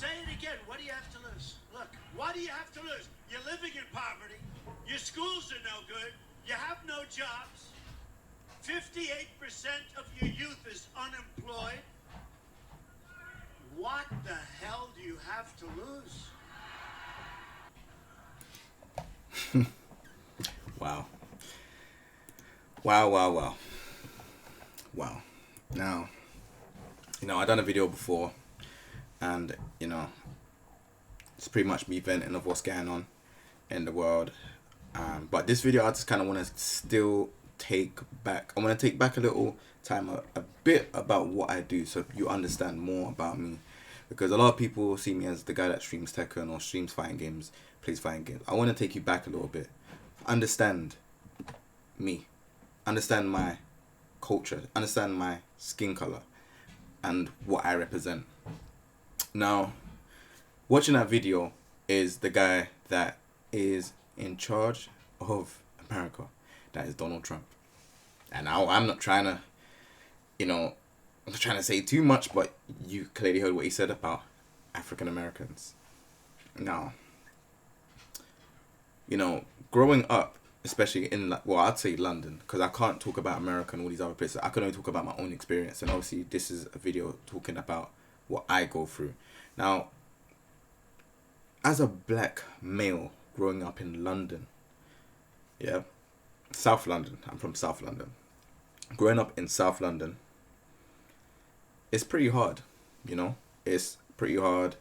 say it again. What do you have to lose? Look, what do you have to lose? You're living in poverty. Your schools are no good. You have no jobs. 58% of your youth is unemployed. What the hell do you have to lose? Wow. Wow. Now, I done a video before, and it's pretty much me venting of what's going on in the world. But this video, I just kind of want to still take back a little time, a bit about what I do, so you understand more about me. Because a lot of people see me as the guy that streams Tekken or streams fighting games, plays fighting games. I want to take you back a little bit. Understand me. Understand my culture. Understand my skin color and what I represent. Now, watching that video is the guy that is in charge of America. That is Donald Trump. And now I'm not trying to, I'm not trying to say too much, but you clearly heard what he said about African Americans. Now, growing up, especially in, I'd say London, because I can't talk about America and all these other places. I can only talk about my own experience. And obviously, this is a video talking about what I go through. Now, as a black male growing up in London, South London, I'm from South London. Growing up in South London, it's pretty hard, It's pretty hard,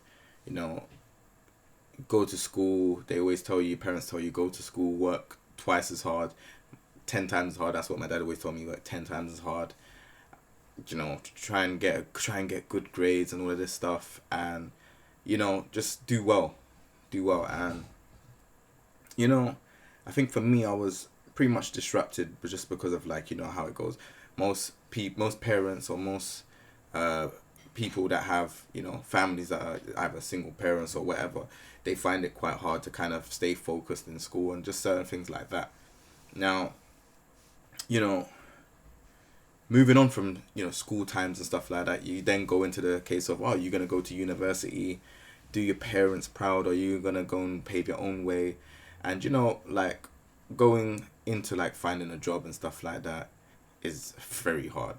Go to school, they always tell you, parents tell you, go to school, work twice as hard, 10 times as hard. That's what my dad always told me, work 10 times as hard. Try and get good grades and all of this stuff, and just do well. And I think for me, I was pretty much disrupted, but just because of how it goes. Most parents or most people that have families that are either single parents or whatever, they find it quite hard to kind of stay focused in school and just certain things like that. Now, moving on from school times and stuff like that, you then go into the case of, you're gonna go to university, do your parents proud, or you're gonna go and pave your own way, and going into finding a job and stuff like that is very hard.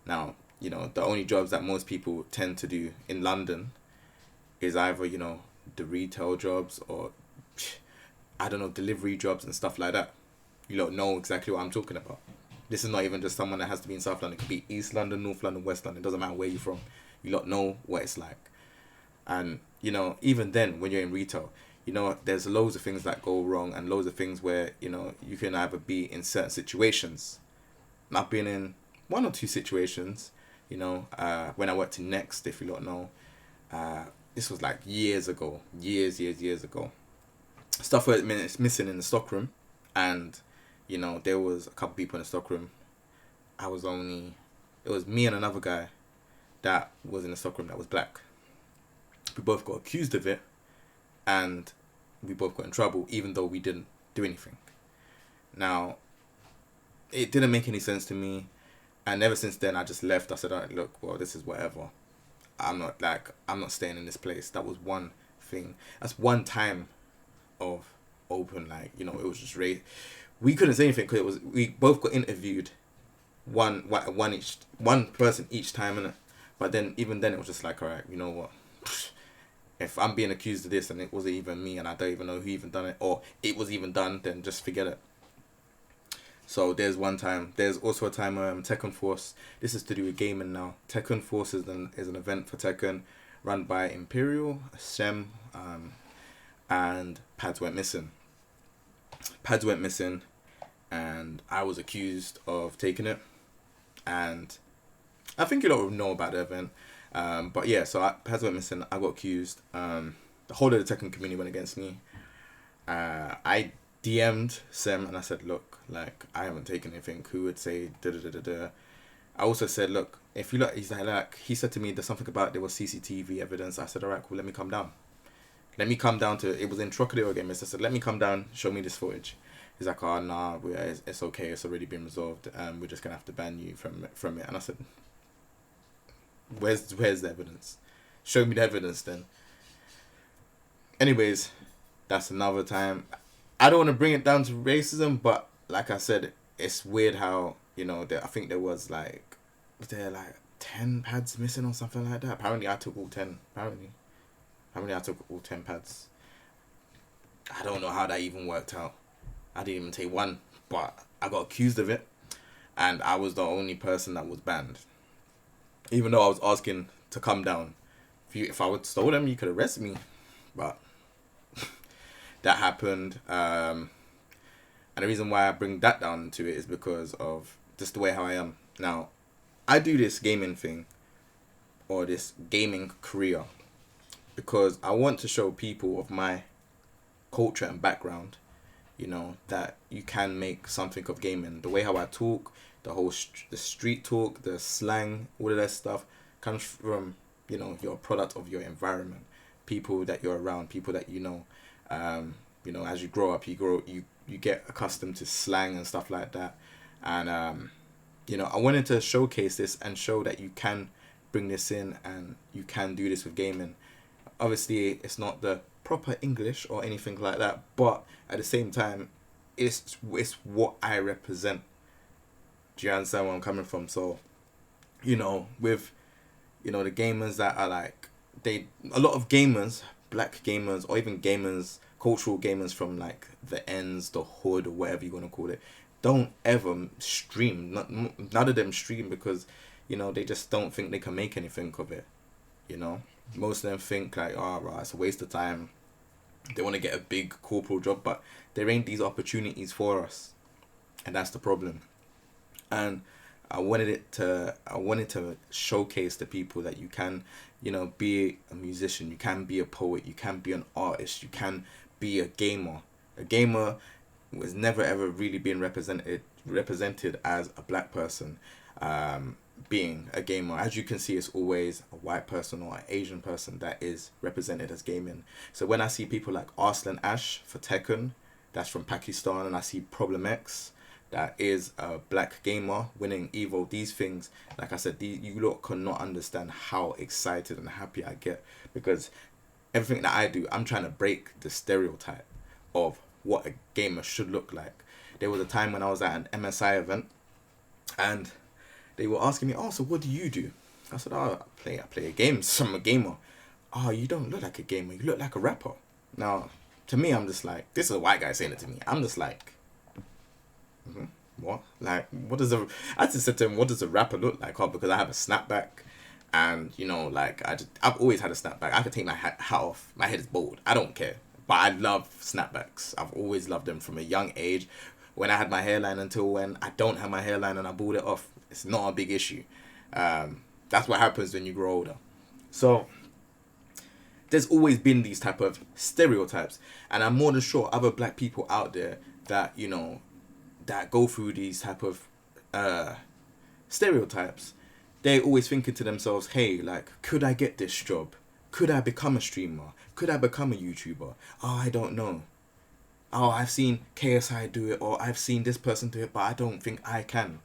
Now, the only jobs that most people tend to do in London is either the retail jobs or delivery jobs and stuff like that. You don't know exactly what I'm talking about. This is not even just someone that has to be in South London. It could be East London, North London, West London. It doesn't matter where you're from. You don't know what it's like. And, even then, when you're in retail, there's loads of things that go wrong and loads of things where, you can either be in certain situations. I've been in one or two situations, when I worked in Next, if you don't know. This was years ago. Years ago. Stuff was missing in the stockroom. And, there was a couple people in the stockroom. It was me and another guy that was in the stockroom that was black. We both got accused of it, and we both got in trouble, even though we didn't do anything. Now, it didn't make any sense to me, and ever since then, I just left. I said, all right, look, well, this is whatever. I'm not staying in this place. That was one thing. That's one time of open, it was just race. We couldn't say anything because we both got interviewed, one person each time, innit? But then, even then, it was just all right, you know what? If I'm being accused of this and it wasn't even me and I don't even know who even done it, or it was even done, then just forget it. So there's one time. There's also a time Tekken Force. This is to do with gaming now. Tekken Force is an event for Tekken run by Imperial, Shem, and pads went missing. And I was accused of taking it. And I think you don't know about the event. But yeah, so pads went missing. I got accused. The whole of the Tekken community went against me. I DM'd Sem and I said, look, I haven't taken anything. Who would say da-da-da-da-da? I also said, look, if you look, he said to me, there's something about there was CCTV evidence. I said, all right, cool, let me come down. It was in Trocadero again. I said, let me come down, show me this footage. He's like, oh, nah, it's okay. It's already been resolved. We're just going to have to ban you from it. And I said, where's the evidence? Show me the evidence then. anyways, that's another time. I don't want to bring it down to racism, but like I said, it's weird how, you know, I think there was like 10 pads missing or something like that. Apparently I took all 10. Apparently I took all 10 pads. I don't know how that even worked out. I didn't even take one, but I got accused of it, and I was the only person that was banned. Even though I was asking to come down. If I would stole them, you could arrest me. But that happened. And the reason why I bring that down to it is because of just the way how I am. Now, I do this gaming thing, or this gaming career, because I want to show people of my culture and background, you know, that you can make something of gaming. The way how I talk, the whole the street talk, the slang, all of that stuff comes from, you know, you're a product of your environment, people that you're around, people that you know. You know, as you grow up, you get accustomed to slang and stuff like that. And you know, I wanted to showcase this and show that you can bring this in and you can do this with gaming. Obviously, it's not the proper English or anything like that, but at the same time, it's what I represent. Do you understand where I'm coming from? So, you know, with, you know, the gamers that are like, a lot of gamers, black gamers, or even gamers, cultural gamers from like the ends, the hood, or whatever you want to call it, don't ever stream. None of them stream because, you know, they just don't think they can make anything of it. You know, most of them think like, oh, right, it's a waste of time. They want to get a big corporal job, but there ain't these opportunities for us, and that's the problem. And I wanted to showcase to people that you can, you know, be a musician, you can be a poet, you can be an artist, you can be a gamer. A gamer was never ever really being represented as a black person, being a gamer. As you can see, it's always a white person or an Asian person that is represented as gaming. So when I see people like Arslan Ash for Tekken, that's from Pakistan, and I see Problem X, that is a black gamer winning Evo, these things, like I said, you lot cannot understand how excited and happy I get, because everything that I do, I'm trying to break the stereotype of what a gamer should look like. There was a time when I was at an MSI event, and they were asking me, oh, so what do you do? I said, oh, I play games, so I'm a gamer. Oh, you don't look like a gamer, you look like a rapper. Now, to me, I'm just like, this is a white guy saying it to me. I'm just like, what? Like, I just said to him, what does a rapper look like? Oh, because I have a snapback, and, you know, like, I've always had a snapback. I could take my hat off. My head is bald. I don't care. But I love snapbacks. I've always loved them from a young age. When I had my hairline until when I don't have my hairline and I bald it off. It's not a big issue. That's what happens when you grow older. So there's always been these type of stereotypes, and I'm more than sure other black people out there that, you know, that go through these type of stereotypes, they're always thinking to themselves, hey, like, could I get this job? Could I become a streamer? Could I become a YouTuber? Oh, I don't know. Oh, I've seen KSI do it, or I've seen this person do it, but I don't think I can.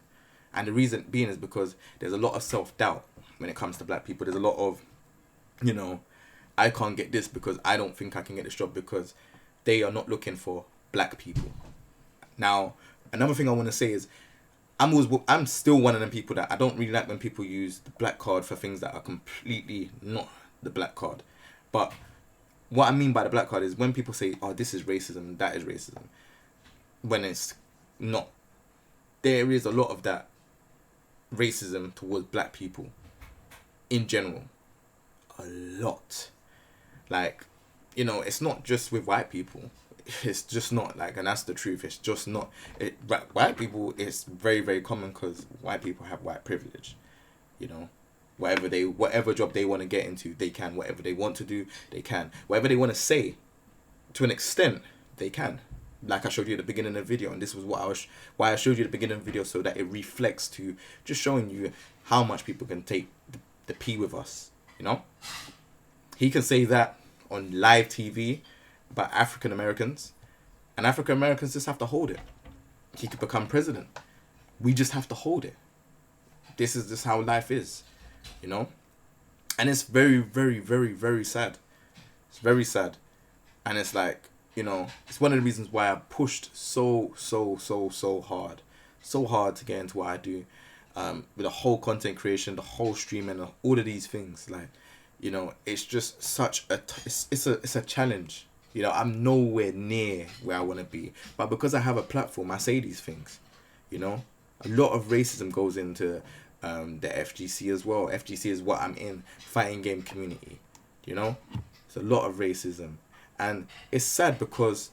And the reason being is because there's a lot of self-doubt when it comes to black people. There's a lot of, you know, I can't get this because I don't think I can get this job, because they are not looking for black people. Now, another thing I want to say is I'm still one of them people that I don't really like when people use the black card for things that are completely not the black card. But what I mean by the black card is when people say, oh, this is racism, that is racism, when it's not. There is a lot of that racism towards black people in general. A lot. Like, you know, it's not just with white people. It's just not, like, and that's the truth. It's just not. White people, it's very, very common because white people have white privilege. You know, whatever job they want to get into, they can. Whatever they want to do, they can. Whatever they want to say, to an extent, they can. Like I showed you at the beginning of the video, and this was why I showed you at the beginning of the video, so that it reflects to just showing you how much people can take the pee with us. You know, he can say that on live TV about African Americans, and African Americans just have to hold it. He could become president. We just have to hold it. This is just how life is, you know? And it's very, very, very, very sad. It's very sad. And it's like, it's one of the reasons why I pushed so hard to get into what I do, with the whole content creation, the whole streaming, all of these things. Like, it's just such it's a challenge. I'm nowhere near where I want to be, but because I have a platform, I say these things. A lot of racism goes into the FGC as well. FGC is what I'm in, fighting game community. It's a lot of racism, and it's sad because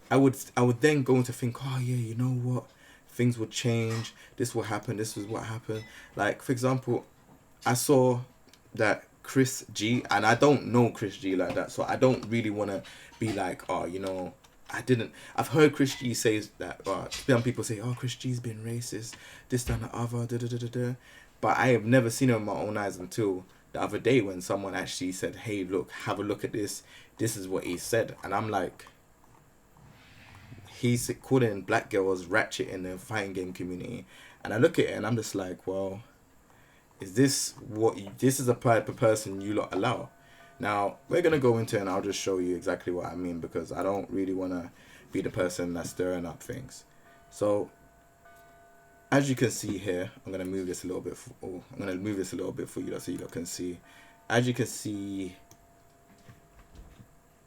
I would then go to think, oh yeah, you know what, things will change. This will happen. This is what happened. Like, for example, I saw that Chris G, and I don't know Chris G like that, so I don't really want to be like, oh, I've heard Chris G say that, some people say, oh, Chris G's been racist, this, that, and the other, da. But I have never seen it with my own eyes until the other day when someone actually said, hey, look, have a look at this. This is what he said. And I'm like, he's calling black girls ratchet in the fighting game community. And I look at it and I'm just like, well, is this this is a type of person you lot allow? Now, we're going to go into it and I'll just show you exactly what I mean, because I don't really want to be the person that's stirring up things. So, as you can see here, I'm going to move this a little bit. I'm going to move this a little bit for you so you lot can see. As you can see,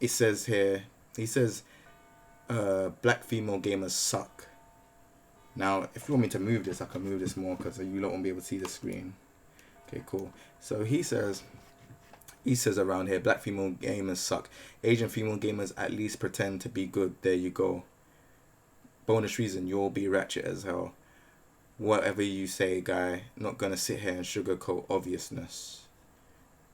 it says here, he says, black female gamers suck. Now, if you want me to move this, I can move this more because you lot won't be able to see the screen. Okay, cool. So he says around here, black female gamers suck. Asian female gamers at least pretend to be good. There you go. Bonus reason, you'll be ratchet as hell. Whatever you say, guy, not gonna sit here and sugarcoat obviousness.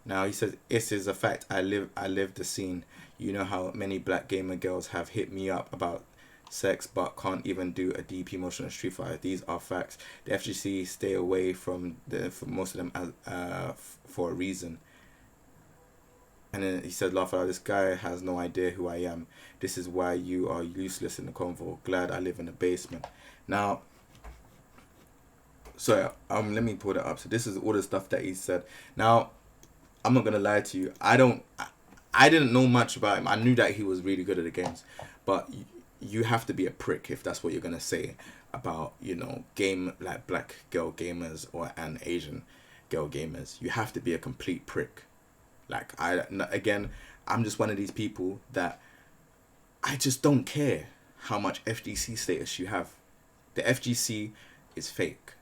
Now he says, this is a fact. I live the scene. You know how many black gamer girls have hit me up about sex but can't even do a DP motion on Street Fighter. These are facts. The FGC stay away from most of them for a reason. And then he said, laugh out, this guy has no idea who I am. This is why you are useless in the convo. Glad I live in the basement. Now, so let me pull that up. So this is all the stuff that he said. Now, I'm not gonna lie to you. I didn't know much about him. I knew that he was really good at the games, but you have to be a prick if that's what you're gonna say about game like black girl gamers and Asian girl gamers. You have to be a complete prick. Like, I'm just one of these people that I just don't care how much FGC status you have. The FGC is fake.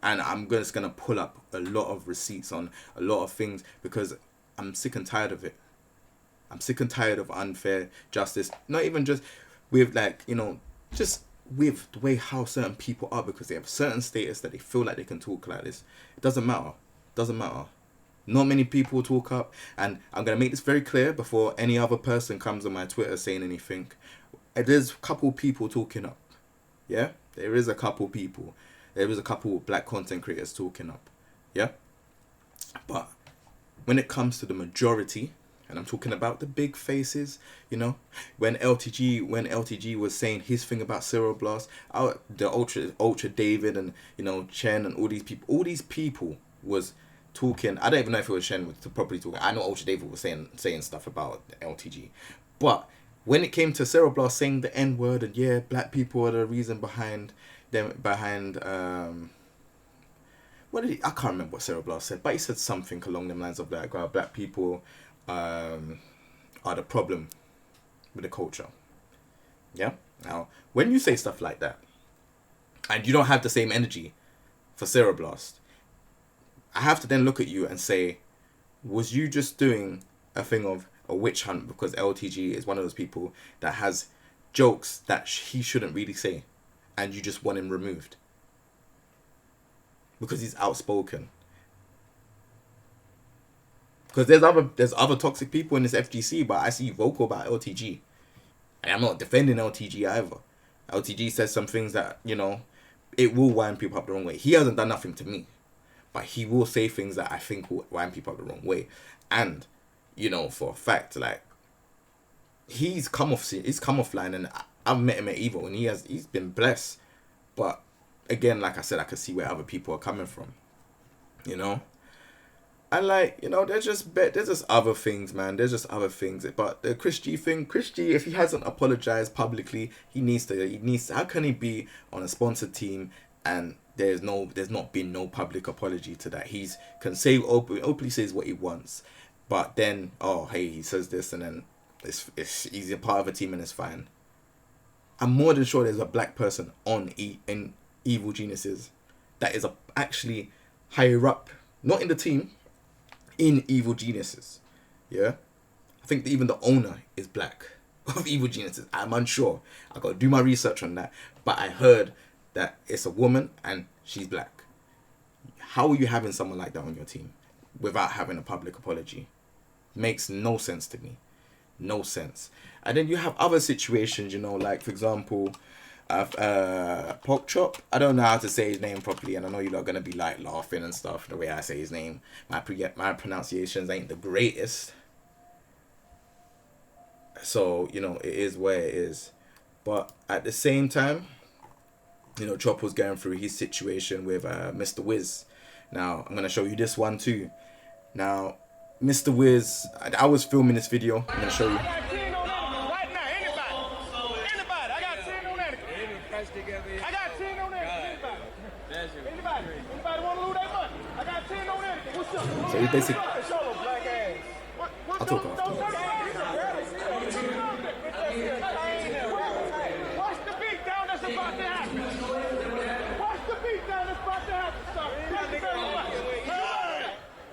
And I'm just going to pull up a lot of receipts on a lot of things because I'm sick and tired of it. I'm sick and tired of unfair justice. Not even just with just with the way how certain people are, because they have certain status that they feel like they can talk like this. It doesn't matter. Not many people talk up, and I'm going to make this very clear before any other person comes on my Twitter saying anything. There's a couple people talking up. Yeah? There is a couple people. There is a couple black content creators talking up. Yeah? But when it comes to the majority, and I'm talking about the big faces, when LTG was saying his thing about Cyril Blast, the Ultra David and, Chen and all these people was talking. I don't even know if it was Shen was properly talking. I know Ultra David was saying stuff about LTG, but when it came to Cyril Blast saying the N word and yeah, black people are the reason behind what did he? I can't remember what Cyril Blast said, but he said something along the lines of like, black people are the problem with the culture. Yeah. Now, when you say stuff like that, and you don't have the same energy for Cyril Blast, I have to then look at you and say, was you just doing a thing of a witch hunt because LTG is one of those people that has jokes that he shouldn't really say, and you just want him removed because he's outspoken? Because there's other toxic people in this FGC, but I see you vocal about LTG, and I'm not defending LTG either. LTG says some things that it will wind people up the wrong way. He hasn't done nothing to me, but he will say things that I think will wind people up the wrong way. And, for a fact, like, he's come offline, and I've met him at Evo, and he's been blessed. But, again, like I said, I could see where other people are coming from, And like, you know, there's just other things, man. There's just other things. But the Chris G thing, Chris G, if he hasn't apologized publicly, he needs to. How can he be on a sponsored team and there's not been no public apology to that? He's can say openly says what he wants, but then hey, he says this and then he's a part of a team and it's fine. I'm more than sure there's a black person in Evil Geniuses that is actually higher up, not in the team, in Evil Geniuses. Yeah, I think even the owner is black of Evil Geniuses. I'm unsure. I got to do my research on that, but I heard that it's a woman and she's black. How are you having someone like that on your team without having a public apology? Makes no sense to me. No sense. And then you have other situations, you know, like for example, Pork Chop. I don't know how to say his name properly, and I know you're not gonna be like laughing and stuff the way I say his name. My pronunciations ain't the greatest, so you know it is where it is. But at the same time, you know, Chop was going through his situation with Mr. Wiz. Now I'm gonna show you this one too. Now, Mr. Wiz, I was filming this video. I'm gonna show you. So he basically, I'll talk after. Watch the beat down that's about to happen. Watch the beat down that's about to happen, son. Thank you very much.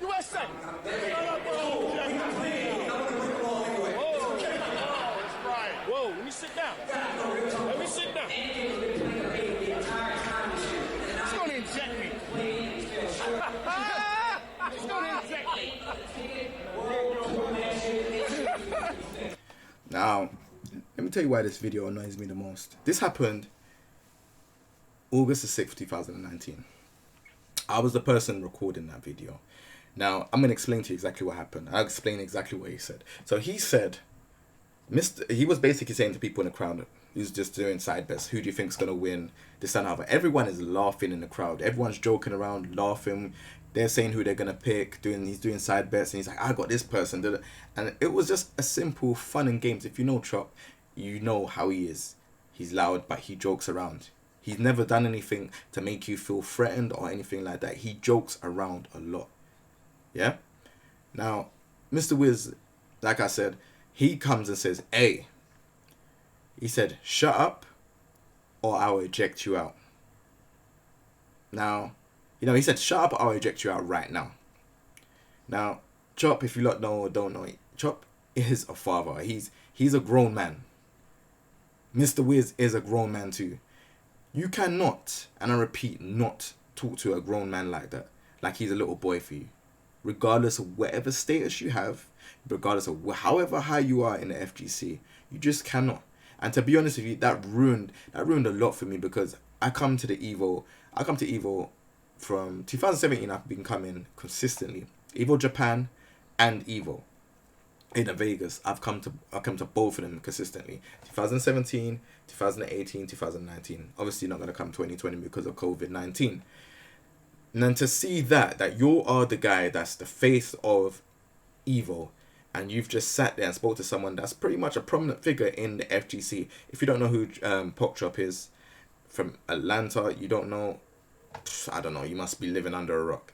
USA. Whoa, let me sit down. Let me sit down. It's gonna inject me. It's gonna inject me. Now, let me tell you why this video annoys me the most. This happened August the 6th, 2019. I was the person recording that video. Now, I'm going to explain to you exactly what happened. I'll explain exactly what he said. So he said, he was basically saying to people in the crowd, who's just doing side bets, who do you think is going to win this and other? Everyone is laughing in the crowd. Everyone's joking around, laughing. They're saying who they're going to pick. He's doing side bets. And he's like, I got this person. And it was just a simple fun and games. If you know Chop, you know how he is. He's loud, but he jokes around. He's never done anything to make you feel threatened or anything like that. He jokes around a lot. Yeah? Now, Mr. Wiz, like I said, he comes and says, hey, he said, shut up or I'll eject you out. Now, you know, he said, shut up or I'll eject you out right now. Now, Chop, if you lot know or don't know, Chop is a father. He's a grown man. Mr. Wiz is a grown man too. You cannot, and I repeat, not talk to a grown man like that. Like he's a little boy for you. Regardless of whatever status you have, regardless of however high you are in the FGC, you just cannot. And to be honest with you, that ruined a lot for me, because I come to Evo from 2017. I've been coming consistently. Evo Japan and Evo in Vegas. I've come to both of them consistently. 2017, 2018, 2019. Obviously not gonna come 2020 because of COVID-19. And then to see that you are the guy that's the face of Evo, and you've just sat there and spoke to someone that's pretty much a prominent figure in the FGC. If you don't know who Pork Chop is from Atlanta, you don't know, I don't know, you must be living under a rock.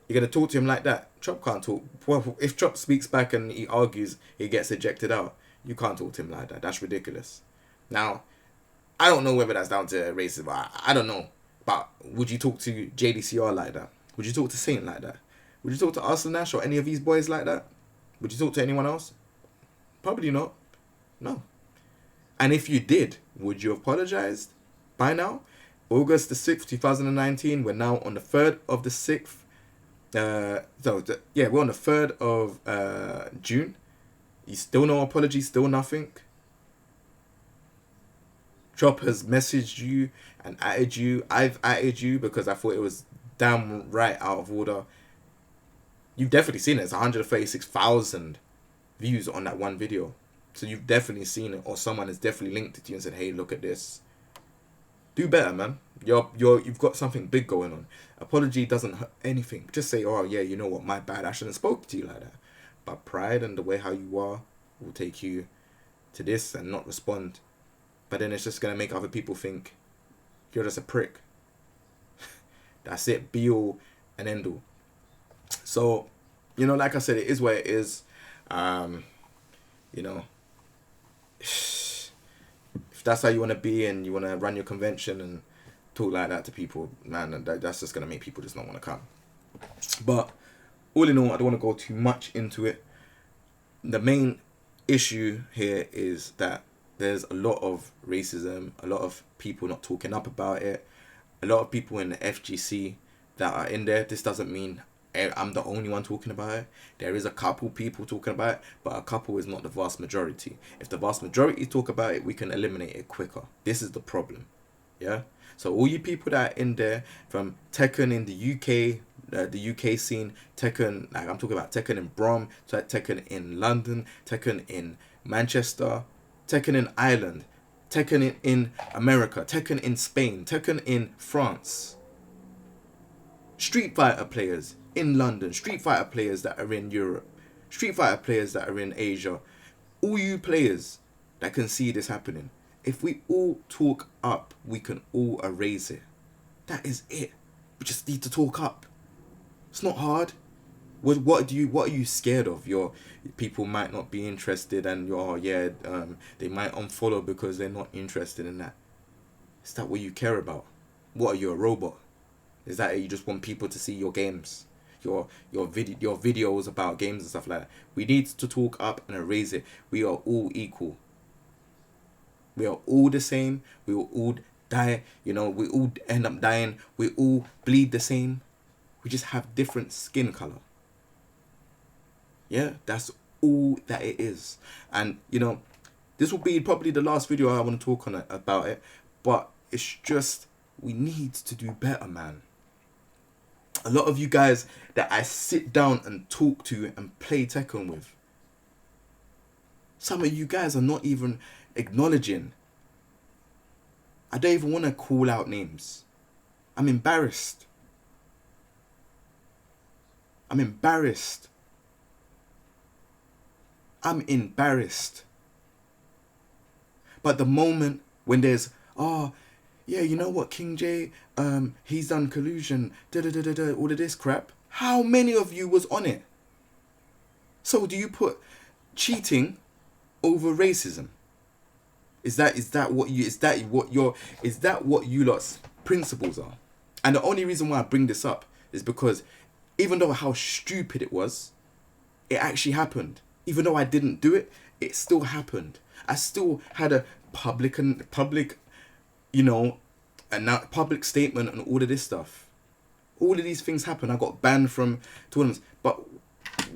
You're going to talk to him like that? Chop can't talk. Well, if Chop speaks back and he argues, he gets ejected out. You can't talk to him like that. That's ridiculous. Now, I don't know whether that's down to racism. I don't know. But would you talk to JDCR like that? Would you talk to Saint like that? Would you talk to Arsenal Nash or any of these boys like that? Would you talk to anyone else? Probably not. No. And if you did, would you have apologized by now? August the 6th, 2019. We're now on the 3rd of the 6th. We're on the 3rd of June. You still no apology, still nothing. Chop has messaged you and added you. I've added you because I thought it was damn right out of order. You've definitely seen it. It's 136,000 views on that one video. So you've definitely seen it, or someone has definitely linked it to you and said, hey, look at this. Do better, man. You've got something big going on. Apology doesn't hurt anything. Just say, oh yeah, you know what, my bad. I shouldn't have spoke to you like that. But pride and the way how you are will take you to this and not respond. But then it's just gonna make other people think you're just a prick. That's it. Be all and end all. So, you know, like I said, it is what it is. You know, if that's how you want to be and you want to run your convention and talk like that to people, man, that's just going to make people just not want to come. But all in all, I don't want to go too much into it. The main issue here is that there's a lot of racism, a lot of people not talking up about it, a lot of people in the FGC that are in there. This doesn't mean I'm the only one talking about it. There is a couple people talking about it, but a couple is not the vast majority. If the vast majority talk about it, we can eliminate it quicker. This is the problem. Yeah? So all you people that are in there, from Tekken in the UK scene, Tekken, like I'm talking about Tekken in Brom, Tekken in London, Tekken in Manchester, Tekken in Ireland, Tekken in America, Tekken in Spain, Tekken in France. Street Fighter players in London, Street Fighter players that are in Europe, Street Fighter players that are in Asia. All you players that can see this happening, if we all talk up, we can all erase it. That is it. We just need to talk up. It's not hard. What are you scared of? Your people might not be interested, and they might unfollow because they're not interested in that. Is that what you care about? What are you, a robot? Is that you just want people to see your games, your videos about games and stuff like that? We need to talk up and erase it. We are all equal. We are all the same. We will all die. You know, we all end up dying. We all bleed the same. We just have different skin color. Yeah, that's all that it is. And, you know, this will be probably the last video I want to talk on about it. But it's just, we need to do better, man. A lot of you guys that I sit down and talk to and play Tekken with, some of you guys are not even acknowledging. I don't even want to call out names. I'm embarrassed. I'm embarrassed. I'm embarrassed. But the moment when there's, oh, yeah, you know what, King J, he's done collusion, all of this crap. How many of you was on it? So do you put cheating over racism? Is that what you lot's principles are? And the only reason why I bring this up is because even though how stupid it was, it actually happened. Even though I didn't do it, it still happened. I still had a public, you know, a public statement and all of this stuff. All of these things happen. I got banned from tournaments. But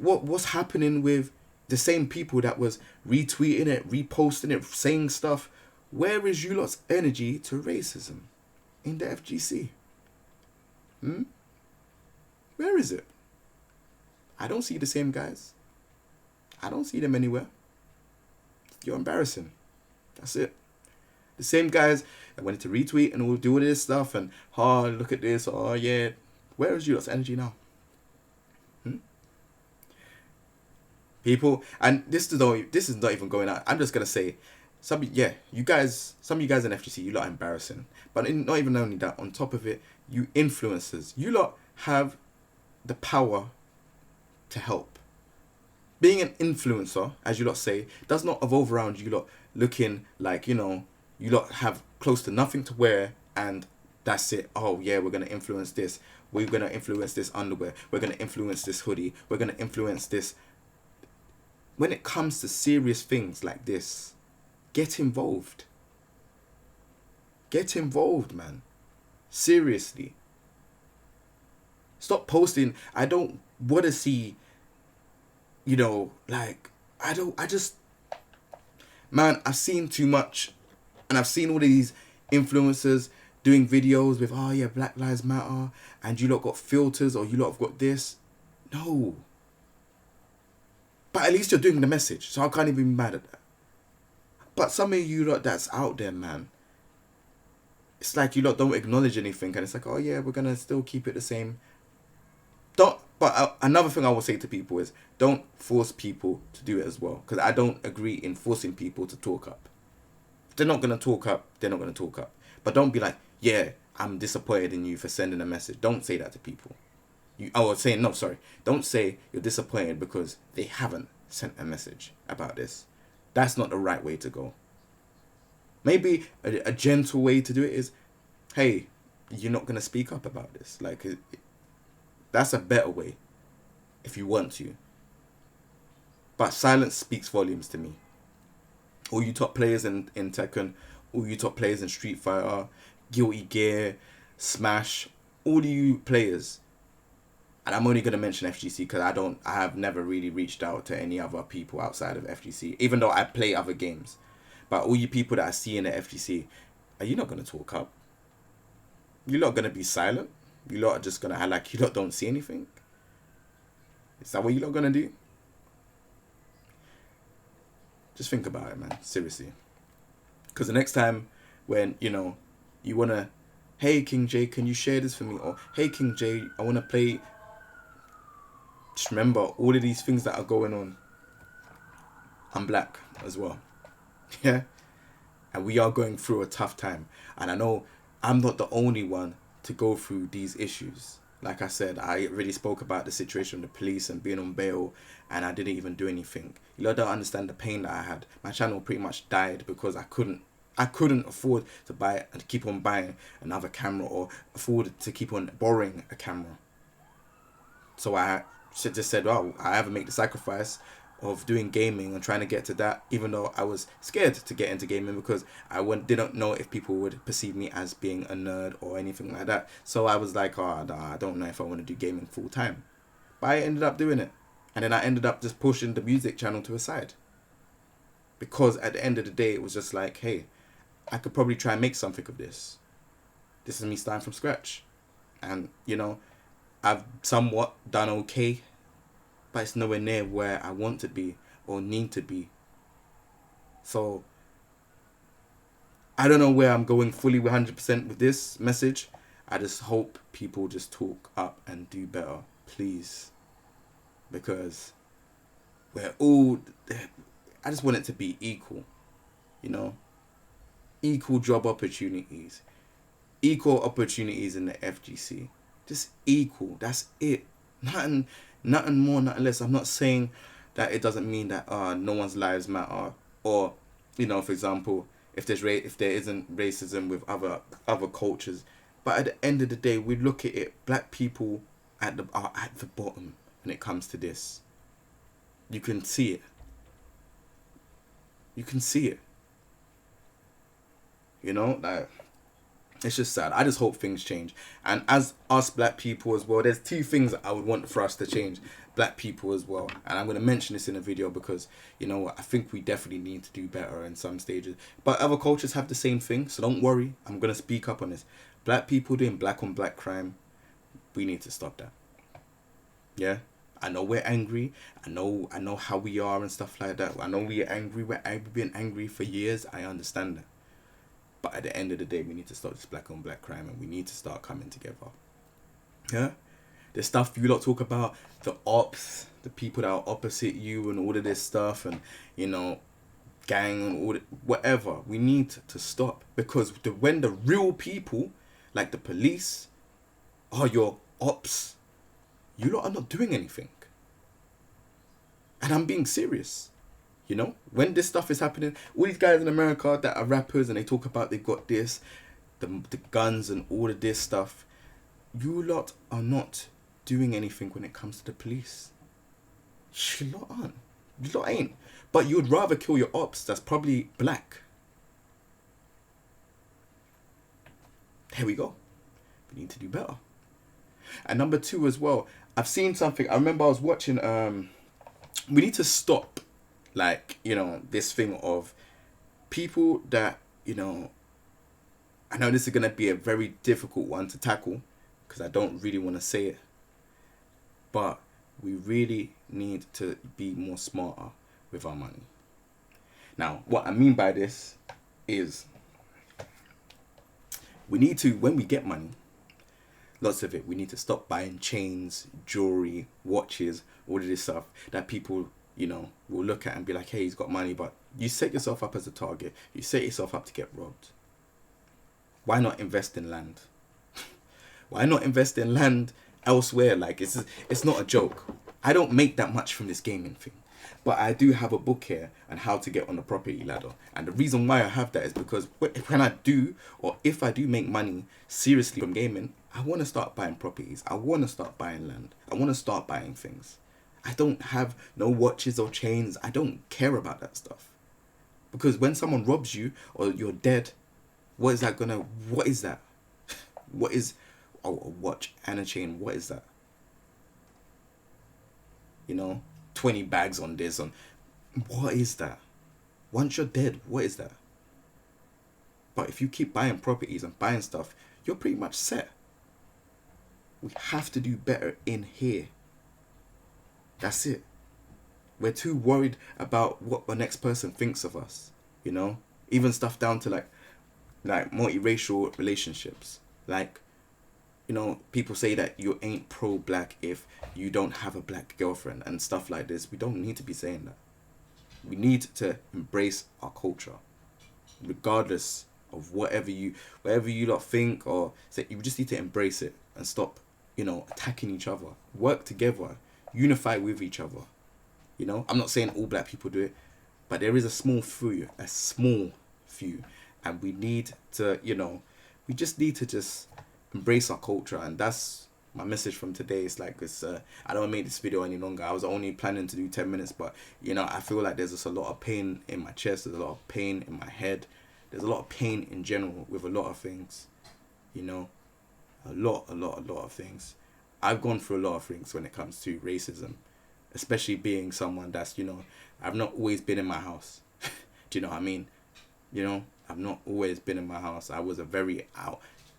what's happening with the same people that was retweeting it, reposting it, saying stuff? Where is you lot's energy to racism in the FGC? Where is it? I don't see the same guys. I don't see them anywhere. You're embarrassing. That's it. The same guys that wanted to retweet and all do all this stuff and, oh, look at this, oh yeah. Where is you lot's energy now? People, and this is not even going out. I'm just gonna say, some of you guys in FGC, you lot are embarrassing. But not even only that, on top of it, you influencers, you lot have the power to help. Being an influencer, as you lot say, does not evolve around you lot looking like, you know, you lot have close to nothing to wear and that's it. Oh yeah, we're gonna influence this. We're gonna influence this underwear. We're gonna influence this hoodie. We're gonna influence this. When it comes to serious things like this, get involved. Get involved, man. Seriously. Stop posting. I don't want to see, you know, like, man, I've seen too much. And I've seen all these influencers doing videos with, oh yeah, Black Lives Matter, and you lot got filters, or you lot have got this. No. But at least you're doing the message, so I can't even be mad at that. But some of you lot that's out there, man, it's like you lot don't acknowledge anything, and it's like, oh yeah, we're gonna still keep it the same. Don't. But another thing I will say to people is, don't force people to do it as well, because I don't agree in forcing people to talk up. If they're not gonna talk up, they're not gonna talk up. But don't be like, yeah, I'm disappointed in you for sending a message. Don't say that to people. Don't say you're disappointed because they haven't sent a message about this. That's not the right way to go. Maybe a gentle way to do it is, hey, you're not going to speak up about this. Like, that's a better way if you want to. But silence speaks volumes to me. All you top players in Tekken, all you top players in Street Fighter, Guilty Gear, Smash, all of you players, and I'm only going to mention FGC because I have never really reached out to any other people outside of FGC, even though I play other games. But all you people that I see in the FGC, are you not going to talk up? You're not going to be silent? You lot are just going to act like you lot don't see anything? Is that what you lot going to do? Just think about it, man. Seriously. Because the next time when, you want to, hey, King J, can you share this for me? Or, hey, King J, I want to play. Just remember, all of these things that are going on, I'm black as well. Yeah? And we are going through a tough time. And I know I'm not the only one to go through these issues. Like I said, I already spoke about the situation with the police and being on bail, and I didn't even do anything. You lot don't understand the pain that I had. My channel pretty much died because I couldn't afford to buy and keep on buying another camera, or afford to keep on borrowing a camera. So I just said, well, I have to make the sacrifice of doing gaming and trying to get to that, even though I was scared to get into gaming because I didn't know if people would perceive me as being a nerd or anything like that. So I was like, oh, nah, I don't know if I want to do gaming full time. But I ended up doing it. And then I ended up just pushing the music channel to a side. Because at the end of the day, it was just like, hey, I could probably try and make something of this. This is me starting from scratch. And, I've somewhat done okay, but it's nowhere near where I want to be or need to be. So I don't know where I'm going fully 100% with this message. I just hope people just talk up and do better, please. Because we're all, I just want it to be equal, equal job opportunities, equal opportunities in the FGC. Just equal. That's it. Nothing more, nothing less. I'm not saying that it doesn't mean that no one's lives matter, or for example, if there isn't racism with other cultures. But at the end of the day, we look at it. Black people are at the bottom when it comes to this. You can see it. You can see it. Like, it's just sad. I just hope things change. And as us black people as well, there's two things that I would want for us to change. Black people as well. And I'm going to mention this in a video because, I think we definitely need to do better in some stages. But other cultures have the same thing. So don't worry. I'm going to speak up on this. Black people doing black on black crime. We need to stop that. Yeah? I know we're angry. I know how we are and stuff like that. I know we're angry. We've been angry for years. I understand that. But at the end of the day, we need to stop this black on black crime, and we need to start coming together. Yeah? The stuff you lot talk about, the ops, the people that are opposite you and all of this stuff, and, gang and all whatever, we need to stop. Because when the real people, like the police, are your ops, you lot are not doing anything. And I'm being serious. When this stuff is happening, all these guys in America that are rappers and they talk about they've got this, the guns and all of this stuff, you lot are not doing anything when it comes to the police. You lot aren't. You lot ain't. But you'd rather kill your ops that's probably black. Here we go. We need to do better. And number two as well, I've seen something. I remember I was watching, we need to stop this thing of people that, I know this is going to be a very difficult one to tackle because I don't really want to say it, but we really need to be more smarter with our money. Now, what I mean by this is, We need to, when we get money, lots of it, we need to stop buying chains, jewelry, watches, all of this stuff that people, you know, will look at and be like, hey, he's got money, but you set yourself up as a target. You set yourself up to get robbed. Why not invest in land? Why not invest in land elsewhere? Like, it's not a joke. I don't make that much from this gaming thing, but I do have a book here on how to get on the property ladder. And the reason why I have that is because when I do, or if I do make money seriously from gaming, I want to start buying properties. I want to start buying land. I want to start buying things. I don't have no watches or chains. I don't care about that stuff. Because when someone robs you or you're dead, what is that? What is a watch and a chain? What is that? You know, 20 bags on this. What is that? Once you're dead, what is that? But if you keep buying properties and buying stuff, you're pretty much set. We have to do better in here. That's it. We're too worried about what the next person thinks of us, you know? Even stuff down to like multiracial relationships. Like, you know, people say that you ain't pro-black if you don't have a black girlfriend and stuff like this. We don't need to be saying that. We need to embrace our culture, regardless of whatever you lot think or say. You just need to embrace it and stop, you know, attacking each other. Work together, unify with each other. You know, I'm not saying all black people do it, but there is a small few, and we need to, you know, we just need to just embrace our culture. And that's my message from today. It's like this. I don't want to make this video any longer. I was only planning to do 10 minutes, but you know, I feel like there's just a lot of pain in my chest. There's a lot of pain in my head. There's a lot of pain in general with a lot of things. You know, a lot of things. I've gone through a lot of things when it comes to racism, especially being someone that's, you know, I've not always been in my house. Do you know what I mean? You know, I've not always been in my house. I was a very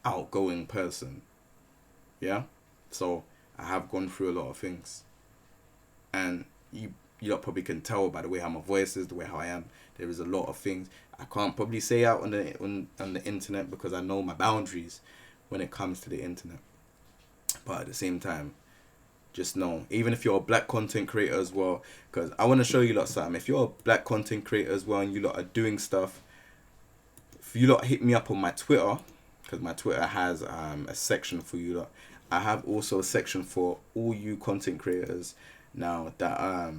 outgoing person. Yeah? So I have gone through a lot of things. And you lot probably can tell by the way how my voice is, the way how I am. There is a lot of things I can't probably say out on the internet because I know my boundaries when it comes to the internet. But at the same time, just know, even if you're a black content creator as well, because I want to show you lot something. If you're a black content creator as well and you lot are doing stuff, if you lot hit me up on my Twitter, because my Twitter has a section for you lot. I have also a section for all you content creators now that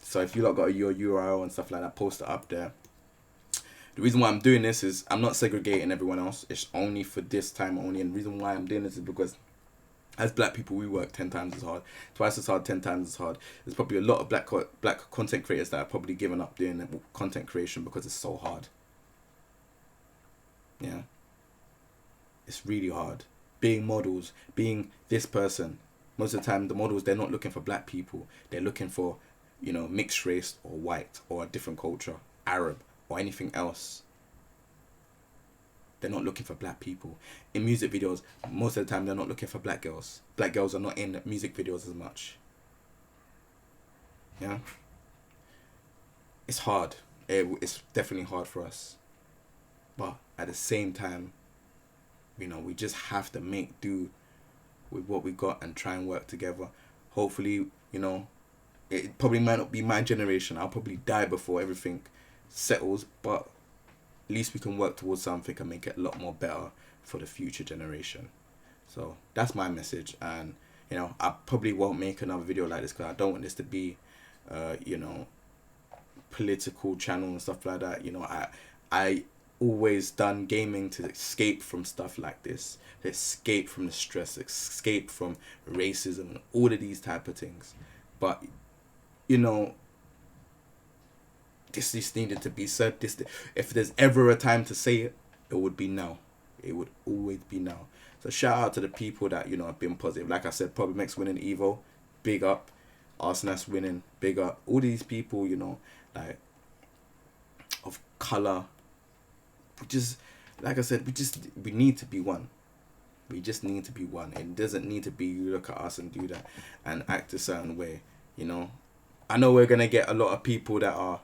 so if you lot got your URL and stuff like that, post it up there. The reason why I'm doing this is I'm not segregating everyone else. It's only for this time only, and the reason why I'm doing this is because as black people, we work 10 times as hard, twice as hard, 10 times as hard. There's probably a lot of black content creators that are probably given up doing content creation because it's so hard. Yeah. It's really hard. Being models, being this person. Most of the time, the models, they're not looking for black people. They're looking for, you know, mixed race or white or a different culture, Arab or anything else. They're not looking for black people. In music videos, most of the time, they're not looking for black girls. Black girls are not in music videos as much. Yeah? It's hard. It's definitely hard for us. But at the same time, you know, we just have to make do with what we got and try and work together. Hopefully, you know, it probably might not be my generation. I'll probably die before everything settles, but at least we can work towards something and make it a lot more better for the future generation. So that's my message. And, you know, I probably won't make another video like this because I don't want this to be, you know, political channel and stuff like that. You know, I always done gaming to escape from stuff like this, to escape from the stress, escape from racism and all of these type of things. But, you know, this needed to be said. If there's ever a time to say it, it would be now. It would always be now. So shout out to the people that, you know, have been positive. Like I said, Problem X winning Evo, big up. Arsenas winning, big up. All these people, you know, like, of colour. We just, like I said, we need to be one. We just need to be one. It doesn't need to be you look at us and do that and act a certain way, you know. I know we're going to get a lot of people that are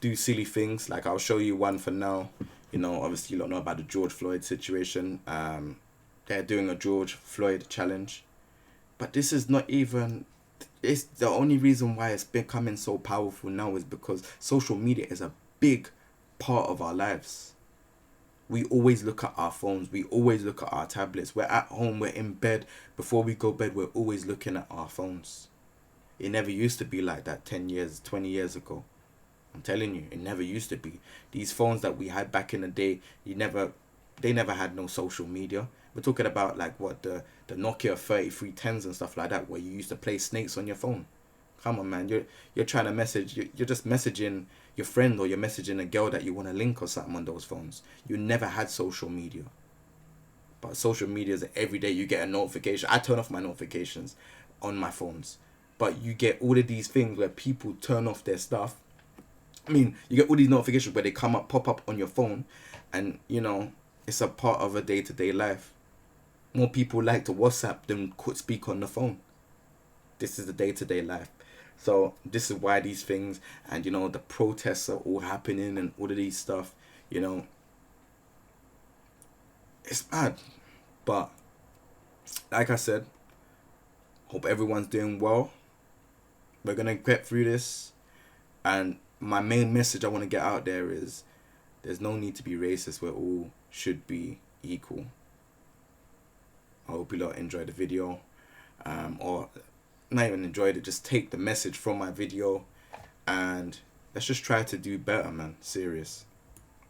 do silly things. Like I'll show you one for now. You know, obviously you don't know about the George Floyd situation. They're doing a George Floyd challenge. But this is not even... It's the only reason why it's becoming so powerful now is because social media is a big part of our lives. We always look at our phones. We always look at our tablets. We're at home. We're in bed. Before we go to bed, we're always looking at our phones. It never used to be like that 10 years, 20 years ago. I'm telling you, it never used to be. These phones that we had back in the day, they never had no social media. We're talking about like what the Nokia 3310s and stuff like that, where you used to play snakes on your phone. Come on, man, you're trying to message. You're just messaging your friend, or you're messaging a girl that you want to link or something on those phones. You never had social media. But social media is every day. You get a notification. I turn off my notifications on my phones, but you get all of these things where people turn off their stuff. I mean, you get all these notifications where they pop up on your phone, and you know it's a part of a day-to-day life. More people like to WhatsApp than could speak on the phone. This is the day-to-day life. So this is why these things, and you know, the protests are all happening and all of these stuff, you know, it's bad. But like I said, hope everyone's doing well. We're gonna get through this, and my main message I want to get out there is there's no need to be racist. We're all should be equal. I hope you lot enjoyed the video, or not even enjoyed it, just take the message from my video, and let's just try to do better, man. Serious.